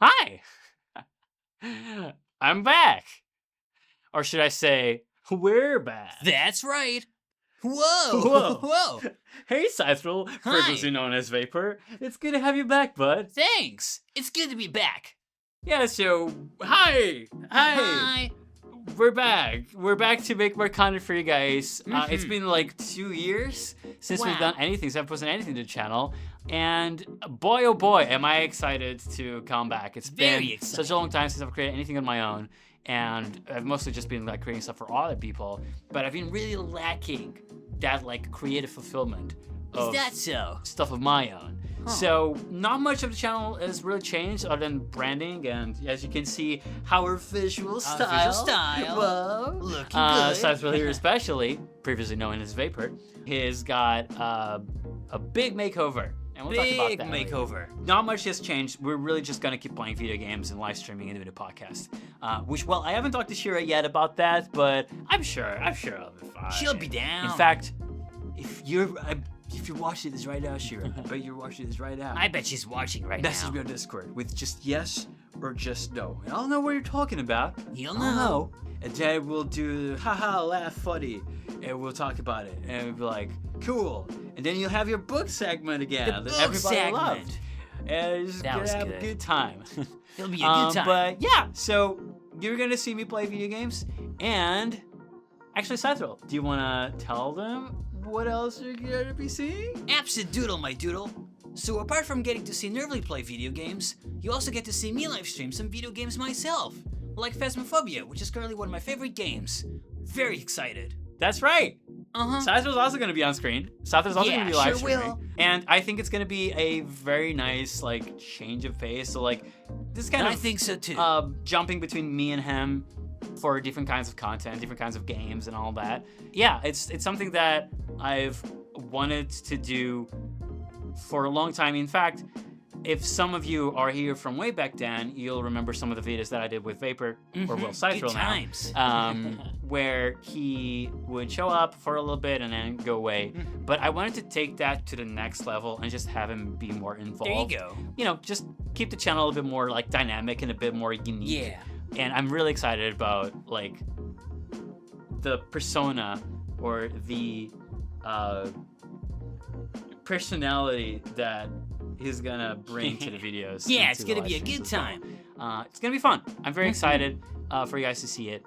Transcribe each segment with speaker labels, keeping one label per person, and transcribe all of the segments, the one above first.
Speaker 1: Hi! I'm back! Or should I say, we're back?
Speaker 2: That's right. Whoa!
Speaker 1: Whoa.
Speaker 2: Whoa!
Speaker 1: Hey, Scythril,
Speaker 2: Hi.
Speaker 1: previously known as Vapor. It's good to have you back, bud.
Speaker 2: Thanks. It's good to be back.
Speaker 1: Yeah, so, hi!
Speaker 2: Hi.
Speaker 1: We're back. We're back to make more content for you guys. It's been like 2 years since we've done anything, since I've posted anything to the channel. And boy, oh boy, am I excited to come back. It's
Speaker 2: Very
Speaker 1: been
Speaker 2: excited.
Speaker 1: such a long time since I've created anything on my own. And I've mostly just been like creating stuff for other people. But I've been really lacking that like creative fulfillment
Speaker 2: Is
Speaker 1: of
Speaker 2: that so?
Speaker 1: stuff of my own. So not much of the channel has really changed other than branding, and as you can see, our visual style. Whoa.
Speaker 2: Looking good.
Speaker 1: Scythril here especially, previously known as Vapor, has got a big makeover. And we'll talk about
Speaker 2: Big
Speaker 1: that
Speaker 2: makeover.
Speaker 1: later. Not much has changed. We're really just gonna keep playing video games and live streaming and doing a podcast. Which, well, I haven't talked to Shira yet about that, but I'm sure I'll be fine.
Speaker 2: She'll be down.
Speaker 1: In fact, if you're watching this right now, Shira, I bet you're watching this right now.
Speaker 2: I bet she's watching right
Speaker 1: Message me
Speaker 2: now.
Speaker 1: on Discord with just yes or just no. And I'll know what you're talking about.
Speaker 2: You'll
Speaker 1: I'll
Speaker 2: know.
Speaker 1: And then we'll do haha, laugh, funny, and we'll talk about it. And we'll be like, cool. And then you'll have your book segment again.
Speaker 2: The
Speaker 1: that
Speaker 2: book
Speaker 1: everybody
Speaker 2: segment.
Speaker 1: loved. And it's just
Speaker 2: That
Speaker 1: gonna
Speaker 2: was
Speaker 1: have
Speaker 2: good.
Speaker 1: a good time.
Speaker 2: It'll be a good time.
Speaker 1: But yeah, so you're gonna see me play video games. And actually, Scythril, do you wanna tell them what else you're gonna be seeing?
Speaker 2: Absidoodle, my doodle. So apart from getting to see Nervly play video games, you also get to see me live stream some video games myself, like Phasmophobia, which is currently one of my favorite games. Very excited.
Speaker 1: That's right.
Speaker 2: Uh-huh.
Speaker 1: Scythril's also going to be on screen. Scythril's also
Speaker 2: Yeah,
Speaker 1: going to be live
Speaker 2: sure
Speaker 1: streaming.
Speaker 2: will.
Speaker 1: And I think it's going to be a very nice like change of pace. So like this kind
Speaker 2: I
Speaker 1: of
Speaker 2: think so too.
Speaker 1: jumping between me and him for different kinds of content, different kinds of games and all that. Yeah, it's something that I've wanted to do for a long time. In fact, if some of you are here from way back then, you'll remember some of the videos that I did with Vapor, or Will Scythril
Speaker 2: Good times.
Speaker 1: now, where he would show up for a little bit and then go away. But I wanted to take that to the next level and just have him be more involved.
Speaker 2: There you go.
Speaker 1: You know, just keep the channel a little bit more like dynamic and a bit more unique.
Speaker 2: Yeah.
Speaker 1: And I'm really excited about like the persona or the personality that he's gonna bring to the videos.
Speaker 2: Yeah,
Speaker 1: and
Speaker 2: it's
Speaker 1: to the
Speaker 2: gonna be
Speaker 1: live
Speaker 2: a
Speaker 1: streams
Speaker 2: good
Speaker 1: as well.
Speaker 2: time.
Speaker 1: It's gonna be fun. I'm very excited for you guys to see it,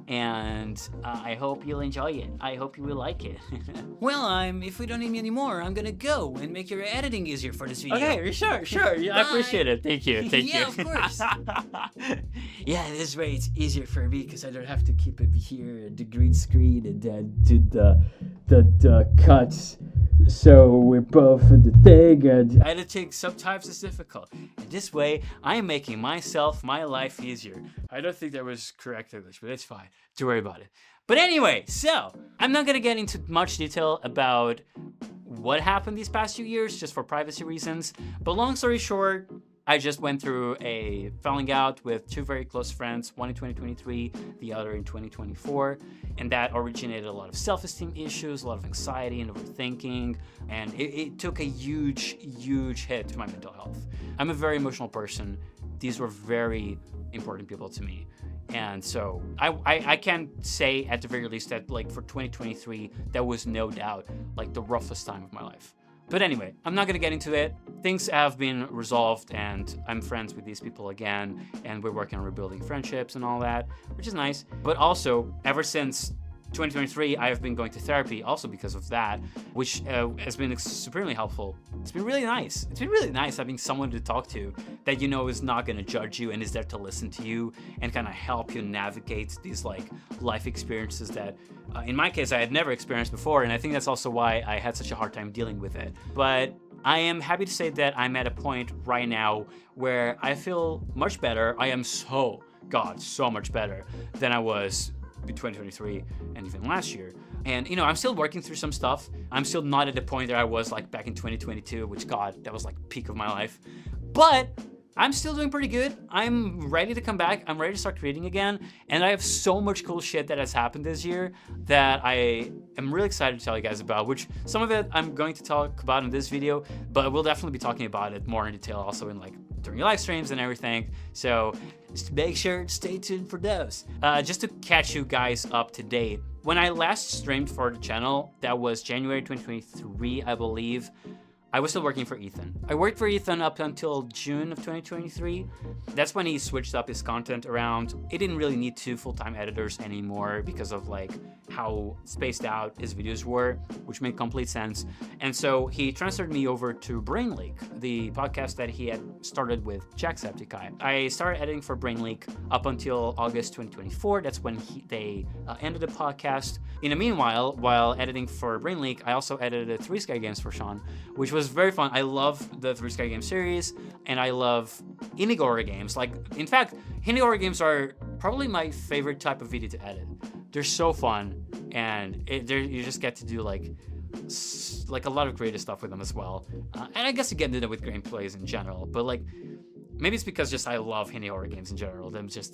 Speaker 1: and I hope you'll enjoy it. I hope you will like it.
Speaker 2: Well, if we don't need me anymore, I'm gonna go and make your editing easier for this video.
Speaker 1: Okay, sure. Yeah, I
Speaker 2: Bye.
Speaker 1: appreciate it. Thank you.
Speaker 2: Yeah, of course.
Speaker 1: Yeah, this way it's easier for me because I don't have to keep it here at the green screen and then do the cuts. So we're both in the thing, and editing sometimes is difficult. And this way, I'm making my life easier. I don't think that was correct English, but it's fine. Don't worry about it. But anyway, so I'm not gonna get into much detail about what happened these past few years, just for privacy reasons. But long story short, I just went through a falling out with two very close friends, one in 2023, the other in 2024, and that originated a lot of self-esteem issues, a lot of anxiety and overthinking, and it took a huge hit to my mental health. I'm a very emotional person. These were very important people to me. And so I can say at the very least that like for 2023, that was no doubt like the roughest time of my life. But anyway, I'm not gonna get into it. Things have been resolved and I'm friends with these people again, and we're working on rebuilding friendships and all that, which is nice. But also, ever since 2023, I have been going to therapy also because of that, which has been supremely helpful. It's been really nice. It's been really nice having someone to talk to that you know is not gonna judge you and is there to listen to you and kind of help you navigate these like life experiences that in my case I had never experienced before, and I think that's also why I had such a hard time dealing with it. But I am happy to say that I'm at a point right now where I feel much better. I am so much better than I was in 2023 and even last year. And you know, I'm still working through some stuff. I'm still not at the point that I was like back in 2022, which God, that was like peak of my life. But
Speaker 2: I'm still doing pretty good. I'm ready to come back. I'm ready to start creating again. And I have so much cool shit that has happened this year that I am really excited to tell you guys about, which some of it I'm going to talk about in this video, but we'll definitely be talking about it more in detail also in like during live streams and everything. So just make sure to stay tuned for those. Just to catch you guys up to date, when I last streamed for the channel, that was January 2023, I believe, I was still working for Ethan. I worked for Ethan up until June of 2023. That's when he switched up his content around. He didn't really need 2 full-time editors anymore because of like how spaced out his videos were, which made complete sense. And so he transferred me over to Brain Leak, the podcast that he had started with Jacksepticeye. I started editing for Brain Leak up until August 2024. That's when they ended the podcast. In the meanwhile, while editing for Brain Leak, I also edited 3 Sky Games for Sean, which was very fun. I love the 3 Sky Games series, and I love indie horror games. Like, in fact, indie horror games are probably my favorite type of video to edit. They're so fun, and you just get to do like a lot of creative stuff with them as well. And I guess you get into it with gameplays in general, but like maybe it's because just I love indie horror games in general.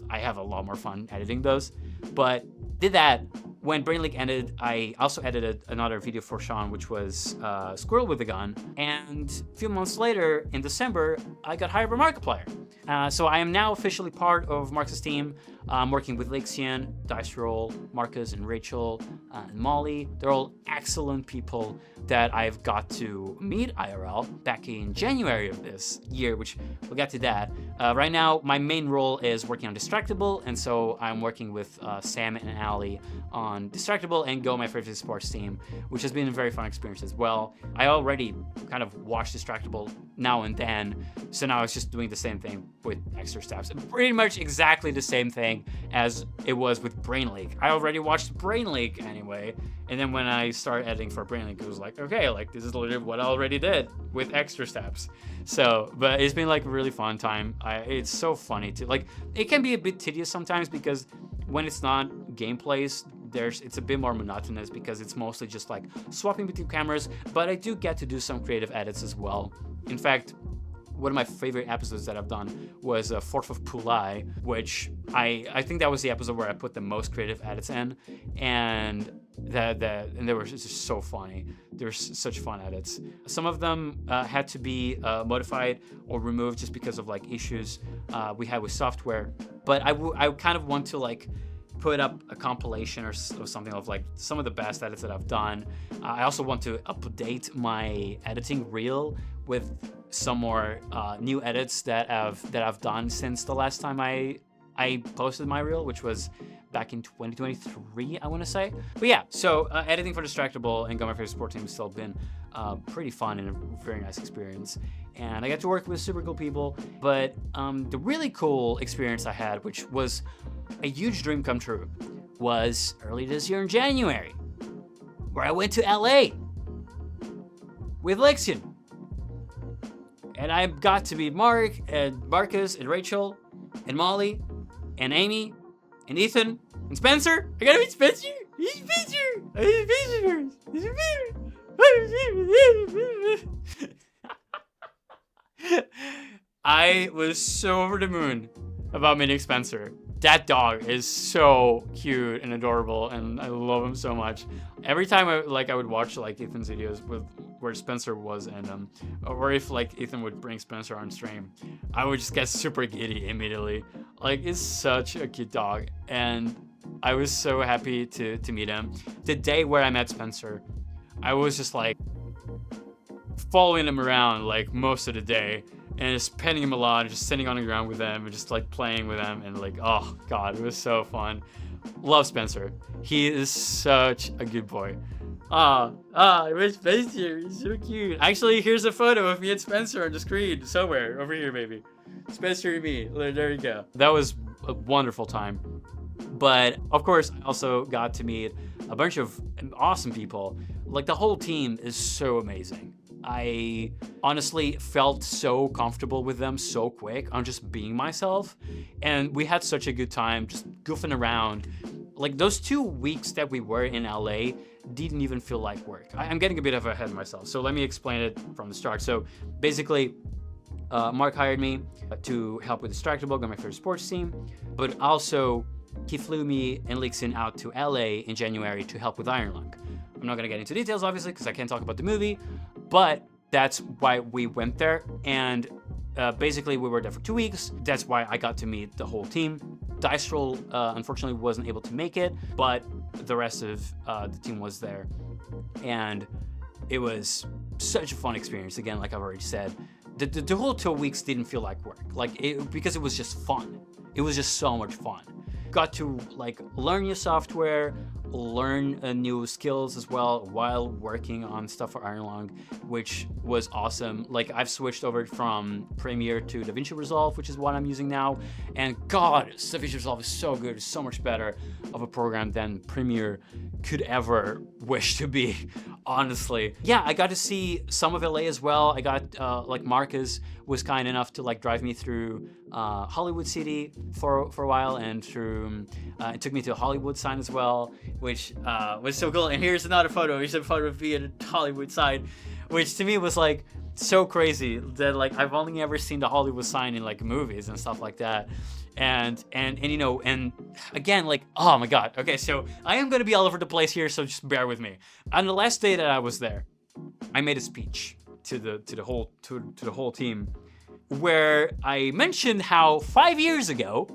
Speaker 2: I have a lot more fun editing those. But did that. When Brain Leak ended, I also edited another video for Sean, which was Squirrel with a Gun. And a few months later, in December, I got hired by Markiplier. So I am now officially part of Marcus' team. I'm working with Lexian, Dice Roll, Marcus and Rachel, and Molly. They're all excellent people that I've got to meet IRL back in January of this year, which we'll get to that. Right now, my main role is working on Distractable, and so I'm working with Sam and Ali on Distractable and Go, my favorite sports team, which has been a very fun experience as well. I already kind of watched Distractable now and then, so now it's just doing the same thing with extra steps. Pretty much exactly the same thing as it was with Brain Leak. I already watched Brain Leak anyway, and then when I started editing for Brain Leak, it was like, okay, like this is literally what I already did with extra steps. So, but it's been like a really fun time. It's so funny too. Like, it can be a bit tedious sometimes because when it's not gameplays, it's a bit more monotonous because it's mostly just like swapping between cameras, but I do get to do some creative edits as well. In fact, one of my favorite episodes that I've done was 4th of Pulai, which I think that was the episode where I put the most creative edits in, and they were just so funny. There's such fun edits. Some of them had to be modified or removed just because of like issues we had with software, but I kind of want to like put up a compilation or something of like some of the best edits that I've done. I also want to update my editing reel with some more new edits that I've done since the last time I posted my reel, which was back in 2023, I want to say. But yeah, so editing for Distractable and Go My Favorite Sport Team has still been pretty fun and a very nice experience. And I got to work with super cool people. But the really cool experience I had, which was a huge dream come true, was early this year in January, where I went to LA with Lexian. And I got to meet Mark and Marcus and Rachel and Molly and Amy and Ethan and Spencer. I gotta meet Spencer. He's Spencer. I was so over the moon about meeting Spencer. That dog is so cute and adorable, and I love him so much. Every time I would watch like Ethan's videos with where Spencer was in them, or if like Ethan would bring Spencer on stream, I would just get super giddy immediately. Like, it's such a cute dog, and I was so happy to meet him. The day where I met Spencer, I was just like following him around like most of the day, and just petting him a lot, and just sitting on the ground with him, and just like playing with him, and like, oh god, it was so fun. Love Spencer. He is such a good boy. Where's Spencer? He's so cute. Actually, here's a photo of me and Spencer on the screen somewhere over here, maybe. Spencer and me. There you go. That was a wonderful time. But of course, I also got to meet a bunch of awesome people. Like, the whole team is so amazing. I honestly felt so comfortable with them so quick on just being myself. And we had such a good time just goofing around. Like, those 2 weeks that we were in LA didn't even feel like work. I'm getting a bit ahead of myself, so let me explain it from the start. So basically,
Speaker 1: Mark hired me to help with Distractable, got my first sports team, but also he flew me and Lixin out to LA in January to help with Iron Lung. I'm not gonna get into details, obviously, because I can't talk about the movie, but that's why we went there. And basically, we were there for 2 weeks. That's why I got to meet the whole team. Scythril, unfortunately, wasn't able to make it, but the rest of the team was there. And it was such a fun experience, again, like I've already said. The whole 2 weeks didn't feel like work, because it was just fun. It was just so much fun. Got to learn new software, learn new skills as well while working on stuff for Iron Lung, which was awesome. I've switched over from Premiere to DaVinci Resolve, which is what I'm using now, and God, DaVinci Resolve is so good. It's so much better of a program than Premiere could ever wish to be, honestly. Yeah, I got to see some of LA as well. I got Marcus was kind enough to drive me through Hollywood City for a while, and through it took me to a Hollywood sign as well, which was so cool. And here's another photo. Here's a photo of me at a Hollywood sign, which to me was so crazy that I've only ever seen the Hollywood sign in movies and stuff like that. And again, oh my God. Okay, so I am gonna be all over the place here, so just bear with me. On the last day that I was there, I made a speech to the whole team, where I mentioned how 5 years ago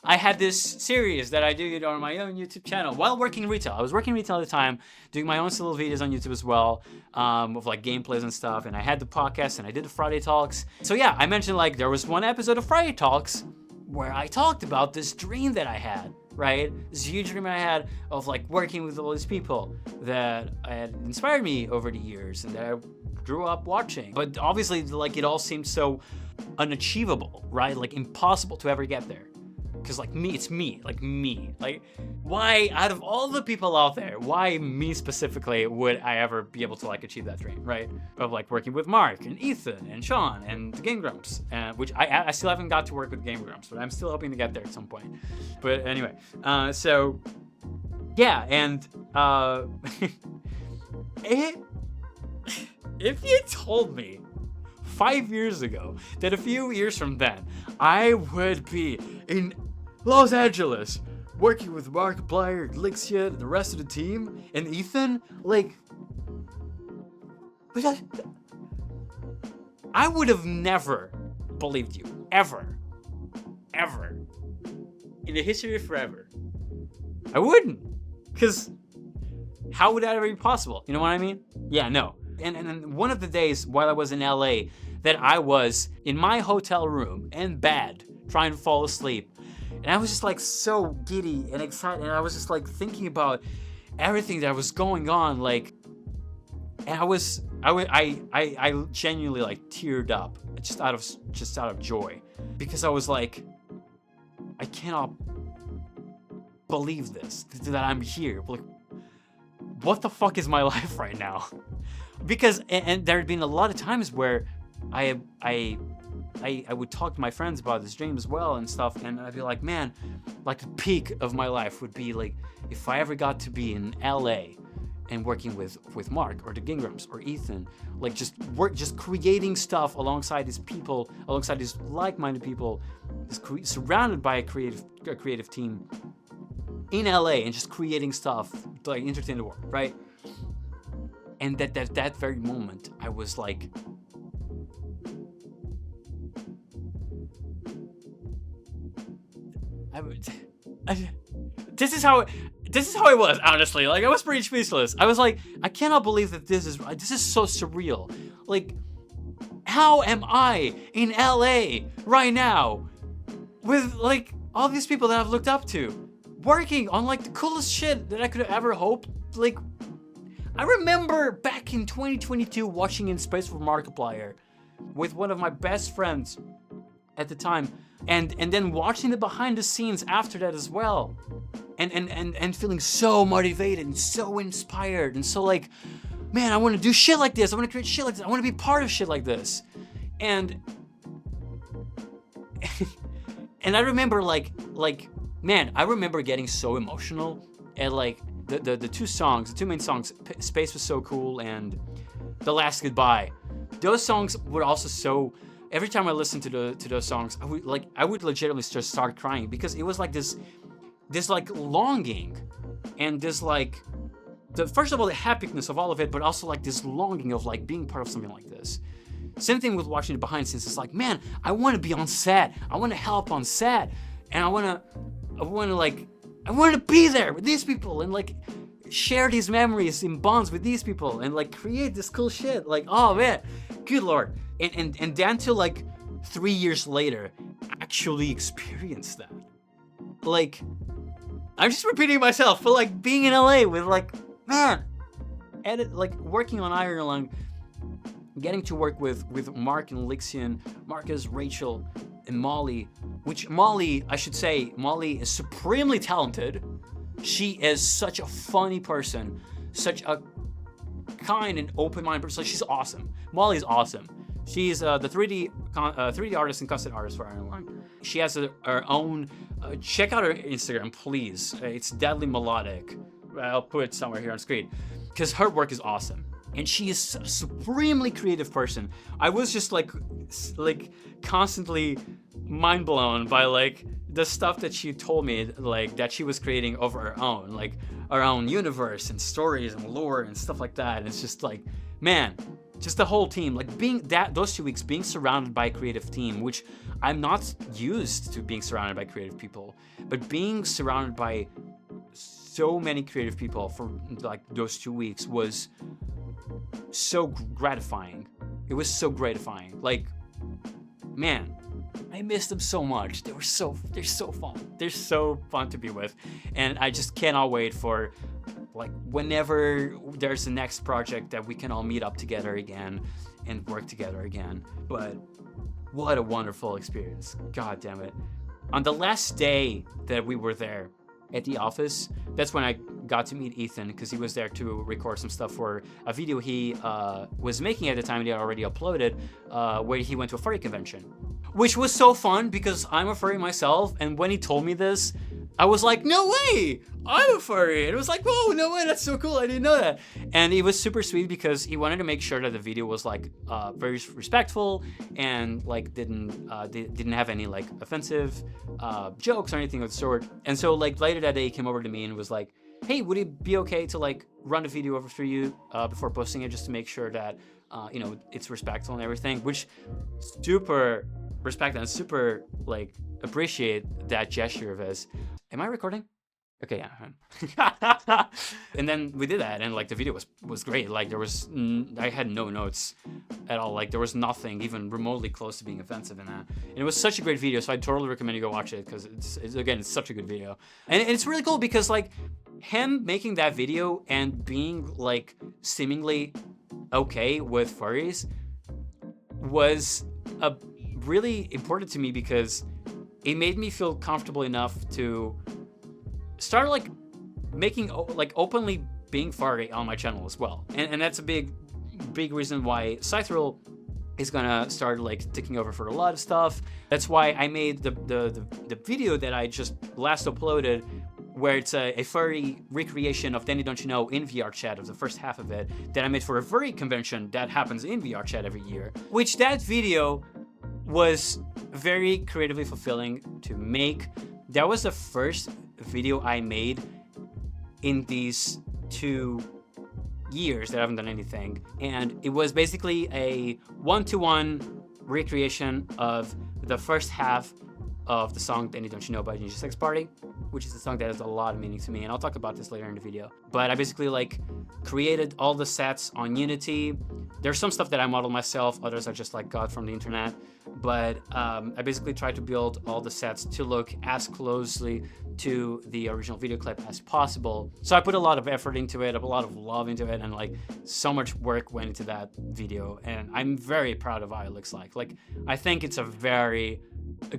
Speaker 1: I had this series that I do on my own YouTube channel while working retail. I was working retail at the time, doing my own little videos on YouTube as well, with gameplays and stuff. And I had the podcast and I did the Friday Talks. So yeah, I mentioned there was one episode of Friday Talks where I talked about this dream that I had, right? This huge dream I had of working with all these people that had inspired me over the years and that I grew up watching. But obviously, it all seemed so unachievable, right? Impossible to ever get there. Because it's me. Why, out of all the people out there, why me specifically would I ever be able to achieve that dream, right? Of working with Mark and Ethan and Sean and the Game Grumps, which I still haven't got to work with Game Grumps, but I'm still hoping to get there at some point. But anyway, so yeah, and if you told me 5 years ago that a few years from then I would be in Los Angeles working with Markiplier, Lixia, and the rest of the team, and Ethan, I would have never believed you, ever, in the history of forever. I wouldn't, because how would that ever be possible? You know what I mean? Yeah, no. And one of the days while I was in LA that I was in my hotel room in bed trying to fall asleep, and I was just so giddy and excited, and I was just thinking about everything that was going on, and I genuinely teared up just out of joy, because I was I cannot believe this, that I'm here. What the fuck is my life right now? Because and there had been a lot of times where I would talk to my friends about this dream as well and stuff, and I'd be man, the peak of my life would be if I ever got to be in LA and working with Mark or the Gingrams or Ethan, just creating stuff alongside these people, alongside these like-minded people, surrounded by a creative team in LA, and just creating stuff to entertain the world, right? And that very moment, I was this is how it was, honestly. I was pretty speechless. I was I cannot believe that this is so surreal. How am I in LA right now with all these people that I've looked up to, working on the coolest shit that I could have ever hoped? I remember back in 2022 watching In Space with Markiplier with one of my best friends at the time, and then watching the behind the scenes after that as well, and feeling so motivated and so inspired and so man, I want to do shit like this. I want to create shit like this. I want to be part of shit like this. And and I remember man, I remember getting so emotional at the two main songs, Space Was So Cool and The Last Goodbye. Those songs were also so every time I listened to those songs, I would legitimately just start crying, because it was like this like longing, and this like first of all the happiness of all of it, but also like this longing of like being part of something like this. Same thing with watching the behind the scenes. It's like, man, I want to be on set. I want to help on set, and I want to be there with these people and like share these memories in bonds with these people and like create this cool shit. Like, oh man, good lord. And then to like 3 years later, actually experience that. Like, I'm just repeating myself, but like being in LA with like, man, like working on Ireland, getting to work with Mark and Lixian, Marcus, Rachel, and Molly, which Molly, I should say, Molly is supremely talented. She is such a funny person, such a kind and open-minded person. She's awesome. Molly's awesome. She's the 3D artist and concept artist for Ireland. She has her own. Check out her Instagram, please. It's Deadly Melodic. I'll put it somewhere here on screen, because her work is awesome. And she is a supremely creative person. I was just like constantly mind blown by like the stuff that she told me, like that she was creating over her own, like her own universe and stories and lore and stuff like that. And it's just like, man, just the whole team, like those 2 weeks being surrounded by a creative team, which I'm not used to being surrounded by creative people, but being surrounded by so many creative people for like those 2 weeks was so gratifying. It was so gratifying. Like, man, I missed them so much. They're so fun. They're so fun to be with, and I just cannot wait for like whenever there's the next project that we can all meet up together again and work together again. But what a wonderful experience. God damn it. On the last day that we were there at the office, that's when I got to meet Ethan, because he was there to record some stuff for a video he was making at the time. He had already uploaded, where he went to a furry convention, which was so fun because I'm a furry myself. And when he told me this, I was like, no way, I'm a furry. And it was like, whoa, no way, that's so cool, I didn't know that. And it was super sweet because he wanted to make sure that the video was like very respectful and like didn't have any like offensive jokes or anything of the sort. And so like later that day he came over to me and was like, hey, would it be okay to like run the video over for you before posting it, just to make sure that it's respectful and everything, which super respect and super like appreciate that gesture of his. Am I recording? Okay, yeah. And then we did that, and like the video was great. Like there was, I had no notes at all. Like there was nothing even remotely close to being offensive in that. And it was such a great video, so I totally recommend you go watch it, because it's such a good video. And it's really cool because like him making that video and being like seemingly okay with furries was really important to me, because it made me feel comfortable enough to start like making like openly being furry on my channel as well. And that's a big reason why Scythril is gonna start like taking over for a lot of stuff. That's why I made the video that I just last uploaded, where it's a furry recreation of Danny Don't You Know in VR chat, of the first half of it, that I made for a furry convention that happens in VR chat every year. Which that video was very creatively fulfilling to make. That was the first video I made in these 2 years that I haven't done anything. And it was basically a 1-to-1 recreation of the first half of the song Danny Don't You Know by Ninja Sex Party, which is a song that has a lot of meaning to me, and I'll talk about this later in the video. But I basically like created all the sets on Unity. There's some stuff that I modeled myself, others I just like got from the internet. But I basically tried to build all the sets to look as closely to the original video clip as possible. So I put a lot of effort into it, a lot of love into it, and like so much work went into that video. And I'm very proud of how it looks like. Like, I think it's a very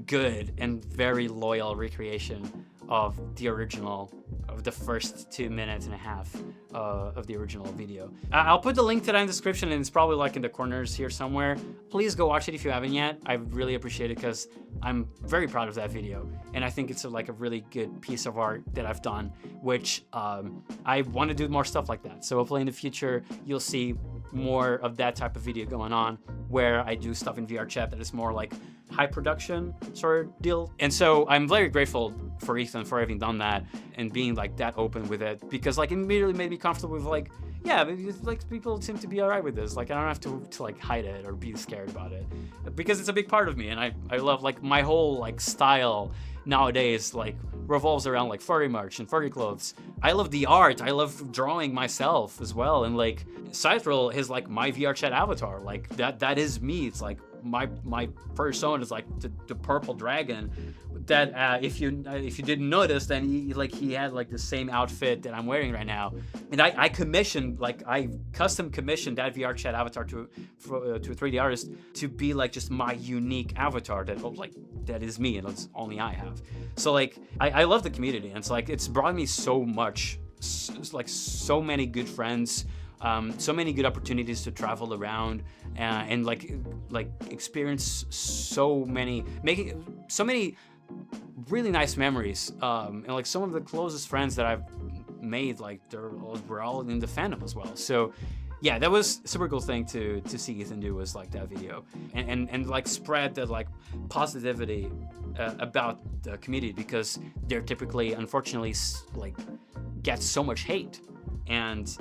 Speaker 1: good and very loyal recreation of the original
Speaker 2: of the first 2 minutes and a half of the original video. I'll put the link to that in the description, and it's probably like in the corners here somewhere. Please go watch it if you haven't yet. I would really appreciate it because I'm very proud of that video, and I think it's like a really good piece of art that I've done, which I want to do more stuff like that. So hopefully in the future you'll see more of that type of video going on, where I do stuff in VR chat that is more like high production sort of deal. And so I'm very grateful for Ethan for having done that and being like that open with it, because like it immediately made me comfortable with like, yeah, like people seem to be all right with this. Like I don't have to like hide it or be scared about it, because it's a big part of me, and I love like my whole like style nowadays like revolves around like furry merch and furry clothes. I love the art. I love drawing myself as well, and like Scythril is like my VR chat avatar. Like that is me. It's like my persona is like the purple dragon. That if you didn't notice, then he had like the same outfit that I'm wearing right now, and I custom commissioned that VR chat avatar to a 3D artist to be like just my unique avatar that is me, and that's only I have. So like I love the community, and it's like it's brought me so much, like so many good friends. So many good opportunities to travel around and like experience so many really nice memories, and like some of the closest friends that I've made, like we're all in the fandom as well. So yeah, that was a super cool thing to see Ethan do, was like that video and like spread that like positivity about the community, because they're typically unfortunately like get so much hate, and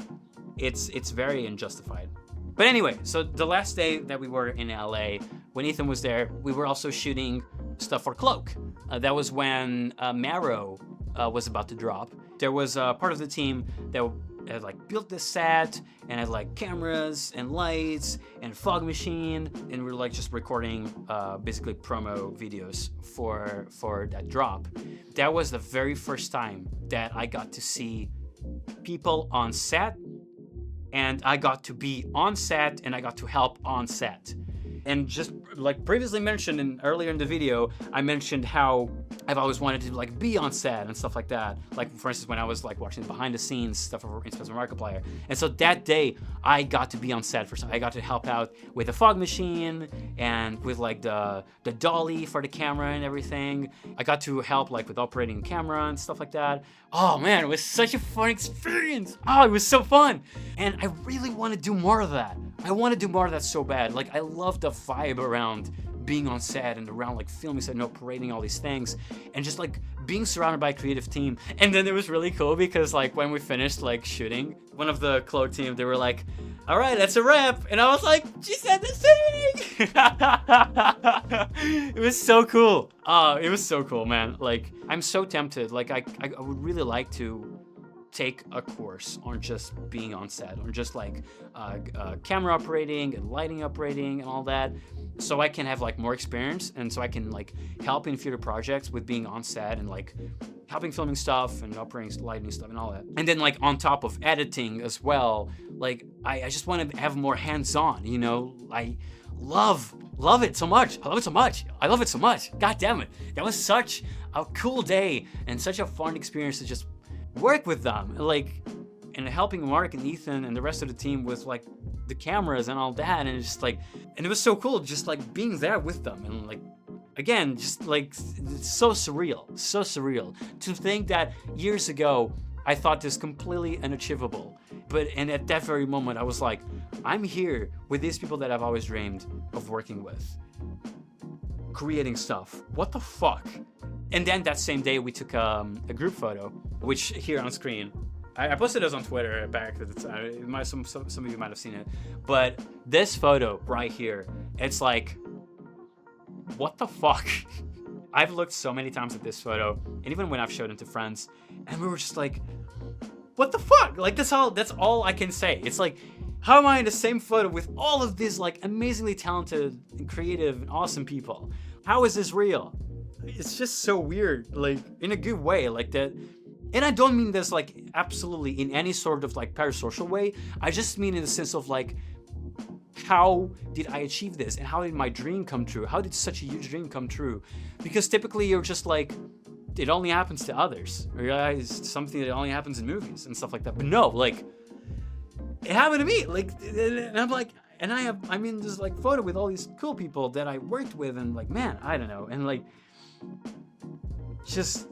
Speaker 2: it's very unjustified. But anyway, so the last day that we were in LA, when Ethan was there, we were also shooting stuff for Cloak. That was when Marrow was about to drop. There was a part of the team that had like built this set and had like cameras and lights and fog machine, and we were like just recording basically promo videos for that drop. That was the very first time that I got to see people on set, and I got to be on set, and I got to help on set. And just like previously mentioned earlier in the video, I mentioned how I've always wanted to like be on set and stuff like that. Like for instance, when I was like watching behind the scenes stuff for Inspector Markiplier. And so that day I got to be on set for something. I got to help out with the fog machine and with like the dolly for the camera and everything. I got to help like with operating the camera and stuff like that. Oh man, it was such a fun experience. Oh, it was so fun. And I really want to do more of that. I want to do more of that so bad. Like I love the vibe around being on set and around like filming set and operating all these things, and just like being surrounded by a creative team. And then it was really cool because like when we finished like shooting, one of the Cloak team, they were like, all right, that's a wrap. And I was like, she said the thing. It was so cool. It was so cool, man. Like I'm so tempted. Like I would really like to take a course on just being on set, or just like camera operating and lighting operating and all that, so I can have like more experience, and so I can like help in future projects with being on set and like helping filming stuff and operating lighting stuff and all that. And then like on top of editing as well, like I just want to have more hands-on, you know. I love it so much. I love it so much. I love it so much. God damn it. That was such a cool day and such a fun experience to just work with them, like, and helping Mark and Ethan and the rest of the team with like the cameras and all that, and it's just like, and it was so cool just like being there with them, and like again, just like it's so surreal to think that years ago I thought this completely unachievable, and at that very moment I was like, I'm here with these people that I've always dreamed of working with, creating stuff. What the fuck? And then that same day we took a group photo, which here on screen, I posted this on Twitter back at the time. Some of you might have seen it, but this photo right here, it's like, what the fuck? I've looked so many times at this photo, and even when I've showed it to friends, and we were just like, what the fuck? Like that's all I can say. It's like, how am I in the same photo with all of these like amazingly talented and creative and awesome people? How is this real? It's just so weird, like in a good way, like that. And I don't mean this like absolutely in any sort of like parasocial way. I just mean in the sense of like, how did I achieve this? And how did my dream come true? How did such a huge dream come true? Because typically you're just like,
Speaker 1: it only happens to others. I realized something that only happens in movies and stuff like that. But no, like, it happened to me. Like, and I'm like, and I'm in this like photo with all these cool people that I worked with, and like, man, I don't know, and like, just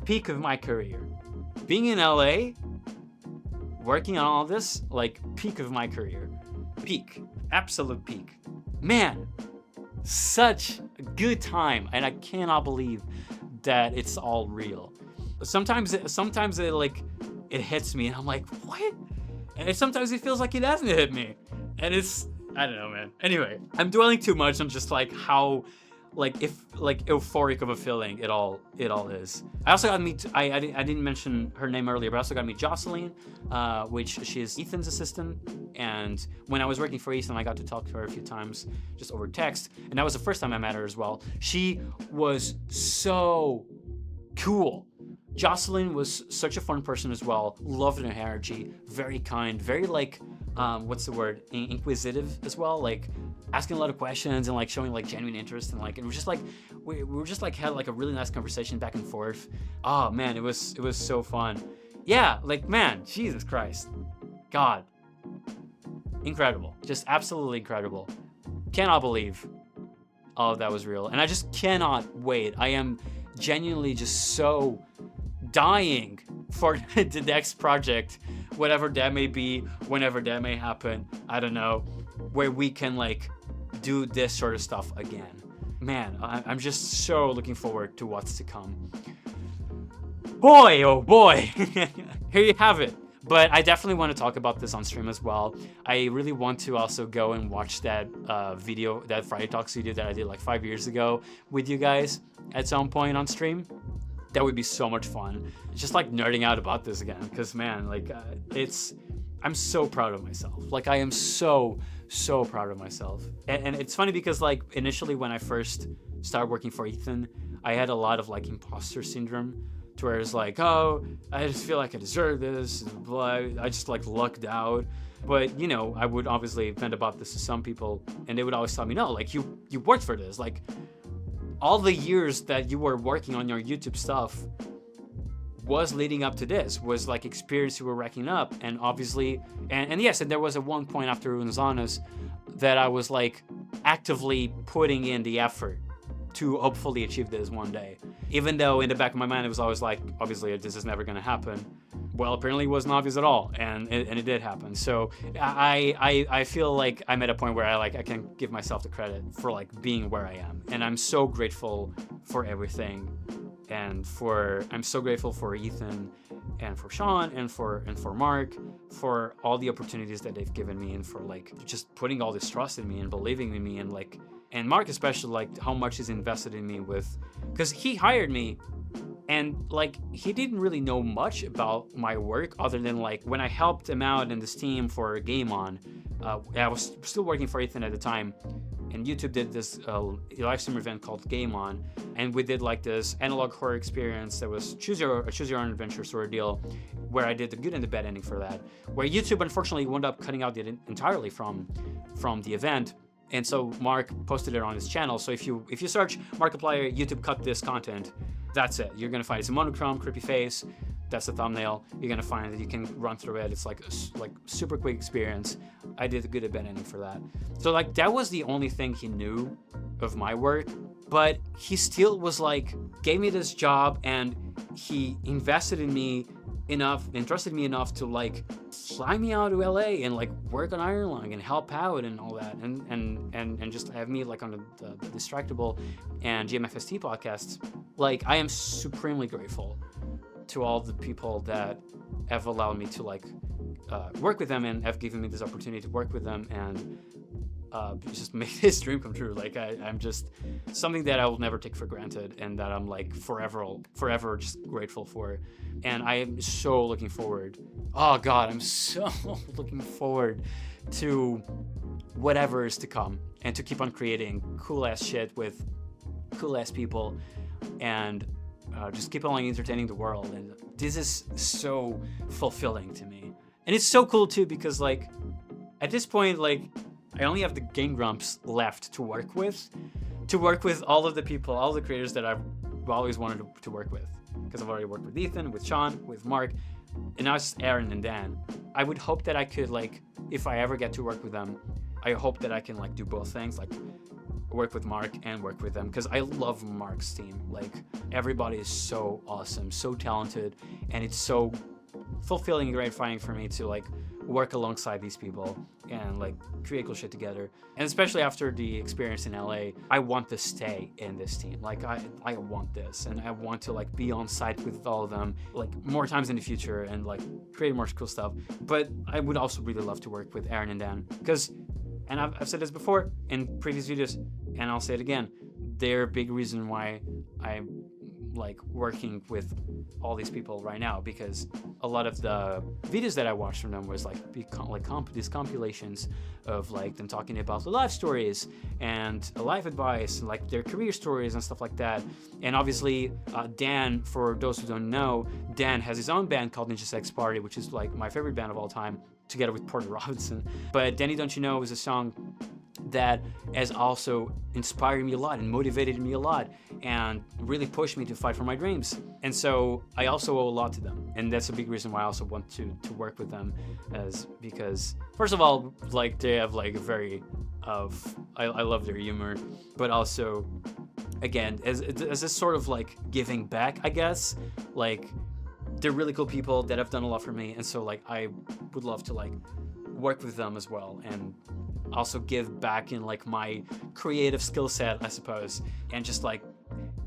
Speaker 1: peak of my career, being in LA, working on all this, like, peak of my career, peak, absolute peak, man, such a good time, and I cannot believe that it's all real. Sometimes it like, it hits me, and I'm like, what? And sometimes it feels like it hasn't hit me. And it's, I don't know, man. Anyway, I'm dwelling too much on just like how, like, if like euphoric of a feeling it all is. I also got to meet, I didn't mention her name earlier, but I also got to meet Jocelyn, which she is Ethan's assistant. And when I was working for Ethan, I got to talk to her a few times just over text. And that was the first time I met her as well. She was so cool. Jocelyn was such a fun person as well. Loved her energy, very kind, very like, what's the word? Inquisitive as well. Like asking a lot of questions and like showing like genuine interest, and like it was just like we were just like had like a really nice conversation back and forth. Oh man, it was so fun. Yeah, like man, Jesus Christ, God, incredible, just absolutely incredible. Cannot believe all of that was real, and I just cannot wait. I am genuinely just so dying for the next project, whatever that may be, whenever that may happen, I don't know, where we can like do this sort of stuff again. Man, I'm just so looking forward to what's to come. Boy, oh boy. Here you have it. But I definitely want to talk about this on stream as well. I really want to also go and watch that video, that Friday Talks video that I did like 5 years ago with you guys at some point on stream. That would be so much fun. Just like nerding out about this again, because man, like I'm so proud of myself. Like I am so proud of myself. And it's funny because like initially when I first started working for Ethan, I had a lot of like imposter syndrome, to where it's like, oh, I just feel like I deserve this, blah. I just like lucked out. But you know, I would obviously vent about this to some people, and they would always tell me, no, like you worked for this, like all the years that you were working on your YouTube stuff was leading up to this, was like experience you were racking up. And obviously, and yes, and there was at one point after Unzanas that I was like actively putting in the effort to hopefully achieve this one day. Even though in the back of my mind, it was always like, obviously this is never gonna happen. Well, apparently it wasn't obvious at all, and it did happen. So I feel like I'm at a point where I can give myself the credit for like being where I am, and I'm so grateful for everything, and I'm so grateful for Ethan, and for Sean, and for Mark, for all the opportunities that they've given me, and for like just putting all this trust in me and believing in me, and like, and Mark especially, like how much he's invested in me with, because he hired me. And like he didn't really know much about my work other than like when I helped him out in this team for Game On. I was still working for Ethan at the time, and YouTube did this live stream event called Game On, and we did like this analog horror experience that was choose your own adventure sort of deal, where I did the good and the bad ending for that. Where YouTube unfortunately wound up cutting out it entirely from the event. And so Mark posted it on his channel. So if you search Markiplier YouTube cut this content, that's it. You're gonna find it's a monochrome, creepy face. That's the thumbnail. You're gonna find that you can run through it. It's like super quick experience. I did a good bad ending for that. So like that was the only thing he knew of my work, but he still was like gave me this job, and he invested in me enough, entrusted me enough to like fly me out to LA and like work on Iron Lung and help out and all that, and just have me like on the Distractable and GMFST podcasts. Like I am supremely grateful to all the people that have allowed me to like work with them and have given me this opportunity to work with them and just make this dream come true. Like I'm just something that I will never take for granted, and that I'm like forever just grateful for. And I am so looking forward. Oh God, I'm so looking forward to whatever is to come, and to keep on creating cool ass shit with cool ass people, and just keep on entertaining the world. And this is so fulfilling to me, and it's so cool too, because like at this point, like I only have the Game Grumps left to work with all of the people, all the creators that I've
Speaker 3: always wanted to work with, because I've already worked with Ethan, with Sean, with Mark, and now it's Aaron and Dan. I would hope that I could, like, if I ever get to work with them, I hope that I can, like, do both things, like work with Mark and work with them, because I love Mark's team. Like, everybody is so awesome, so talented, and it's so fulfilling and gratifying for me to, like, work alongside these people and, like, create cool shit together. And especially after the experience in LA, I want to stay in this team. Like, I want this, and I want to, like, be on site with all of them, like, more times in the future, and, like, create more cool stuff. But I would also really love to work with Aaron and Dan, because, and I've said this before in previous videos, and I'll say it again, they're a big reason why I'm, like, working with all these people right now, because a lot of the videos that I watched from them was, like, these compilations of, like, them talking about the life stories and life advice and, like, their career stories and stuff like that. And obviously Dan, for those who don't know, Dan has his own band called Ninja Sex Party, which is, like, my favorite band of all time, together with Porter Robinson. But Danny Don't You Know is a song that has also inspired me a lot and motivated me a lot and really pushed me to fight for my dreams. And so I also owe a lot to them, and that's a big reason why I also want to work with them, as because first of all, like, they have, like, a very I love their humor, but also, again, as a sort of, like, giving back, I guess. Like, they're really cool people that have done a lot for me, and so, like, I would love to, like, work with them as well, and also give back in, like, my creative skill set, I suppose, and just, like,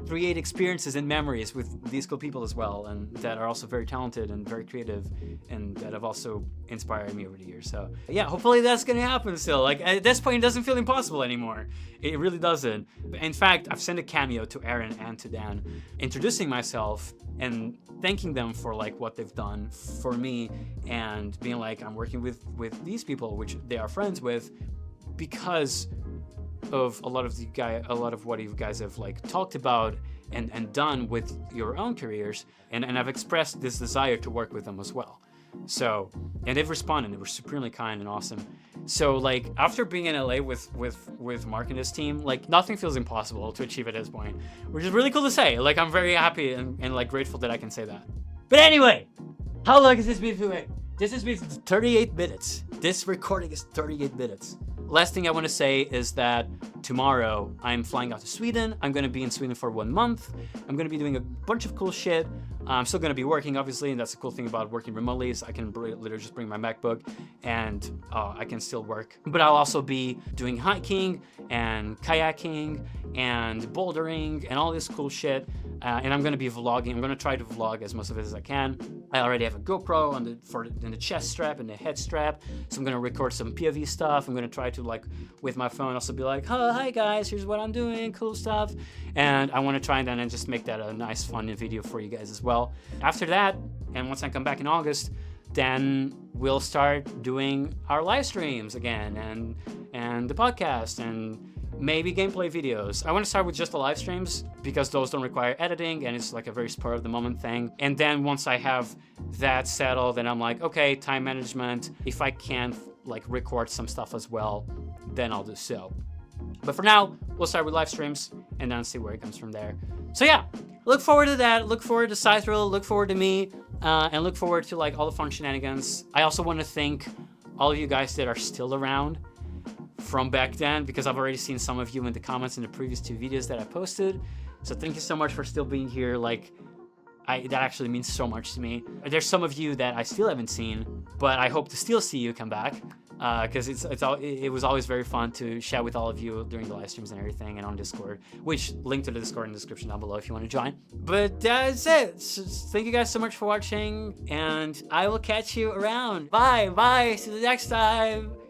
Speaker 3: create experiences and memories with these cool people as well, and that are also very talented and very creative, and that have also inspired me over the years. So yeah, hopefully that's gonna happen still. Like, at this point, it doesn't feel impossible anymore. It really doesn't. In fact, I've sent a cameo to Aaron and to Dan, introducing myself and thanking them for, like, what they've done for me, and being like, I'm working with these people, which they are friends with, because of a lot of what you guys have, like, talked about and done with your own careers, and I've expressed this desire to work with them as well. So, and they've responded. They were supremely kind and awesome. So, like, after being in LA with Mark and his team, like, nothing feels impossible to achieve at this point, which is really cool to say. Like, I'm very happy and like, grateful that I can say that. But anyway, how long has this been doing? This has been 38 minutes. This recording is 38 minutes. Last thing I want to say is that tomorrow I'm flying out to Sweden. I'm going to be in Sweden for 1 month. I'm going to be doing a bunch of cool shit. I'm still going to be working, obviously, and that's the cool thing about working remotely, is I can literally just bring my MacBook and I can still work. But I'll also be doing hiking and kayaking and bouldering and all this cool shit. And I'm going to be vlogging. I'm going to try to vlog as most of it as I can. I already have a GoPro in the chest strap and the head strap, so I'm going to record some POV stuff. I'm going to try to, like, with my phone, also be like, oh, hi guys, here's what I'm doing, cool stuff. And I want to try and just make that a nice, fun video for you guys as well. After that, and once I come back in August, then we'll start doing our live streams again, and the podcast, and maybe gameplay videos. I want to start with just the live streams because those don't require editing, and it's like a very spur of the moment thing. And then once I have that settled, then I'm like, okay, time management. If I can, like, record some stuff as well, then I'll do so. But for now, we'll start with live streams and then see where it comes from there. So yeah, look forward to that. Look forward to Scythril. Look forward to me, and look forward to, like, all the fun shenanigans. I also want to thank all of you guys that are still around from back then, because I've already seen some of you in the comments in the previous 2 videos that I posted. So thank you so much for still being here. Like, that actually means so much to me. There's some of you that I still haven't seen, but I hope to still see you come back, because it was always very fun to chat with all of you during the live streams and everything, and on Discord, which link to the Discord in the description down below if you want to join. But that's it. So thank you guys so much for watching, and I will catch you around. Bye. See you next time.